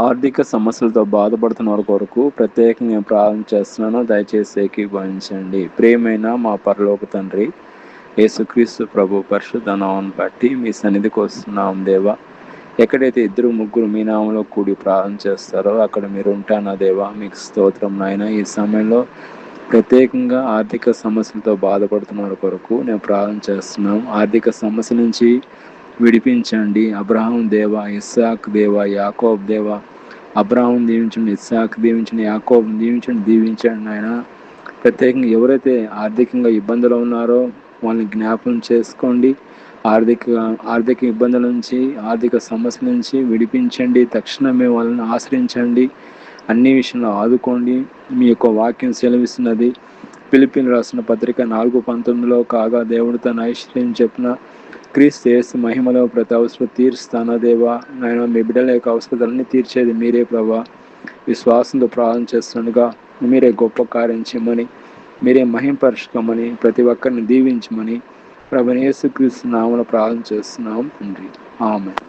ఆర్థిక సమస్యలతో బాధపడుతున్న వారి కొరకు ప్రత్యేకంగా నేను ప్రార్థన చేస్తున్నాను. దయచేసి ఏకీభవించండి. ప్రియమైన మా పరలోక తండ్రి, యేసుక్రీస్తు ప్రభు పరిశుద్ధ నామమును బట్టి మీ సన్నిధికి వస్తున్నాం దేవా. ఎక్కడైతే ఇద్దరు ముగ్గురు మీ నామంలో కూడి ప్రార్థన చేస్తారో అక్కడ మీరు ఉంటానా దేవా. మీకు స్తోత్రం నాయన. ఈ సమయంలో ప్రత్యేకంగా ఆర్థిక సమస్యలతో బాధపడుతున్న వారి కొరకు నేను ప్రార్థన చేస్తున్నాను. ఆర్థిక సమస్య నుంచి విడిపించండి. అబ్రహాం దేవ, ఇస్సాక్ దేవ, యాకోబ్ దేవ. అబ్రహాం దీవించండి, ఇస్సాక్ దీవించండి, యాకోబ్ దీవించండి ఆయన. ప్రత్యేకంగా ఎవరైతే ఆర్థికంగా ఇబ్బందులు ఉన్నారో వాళ్ళని జ్ఞాపకం చేసుకోండి. ఆర్థిక ఇబ్బందుల నుంచి, ఆర్థిక సమస్యల నుంచి విడిపించండి. తక్షణమే వాళ్ళని ఆశ్రయించండి. అన్ని విషయంలో ఆదుకోండి. మీ యొక్క వాక్యం సెలవిస్తున్నది. ఫిలిప్పీయులకు రాసిన పత్రిక 4:19 కాగా దేవుడు తన ఐశ్వర్యం చెప్పిన క్రీస్తు యేసు మహిమలో ప్రతి అవసరం తీరుస్తానా దేవా. నాయన మీ బిడ్డల యొక్క అవసరాలన్నీ తీర్చేది మీరే ప్రభా. విశ్వాసంతో ప్రార్థన చేస్తుండగా మీరే గొప్ప కార్యం చేయమని, మీరే మహింపరచుకోమని, ప్రతి ఒక్కరిని దీవించమని ప్రభువైన యేసుక్రీస్తు నామములో ప్రార్థన చేస్తున్నాం తండ్రి. ఆమేన్.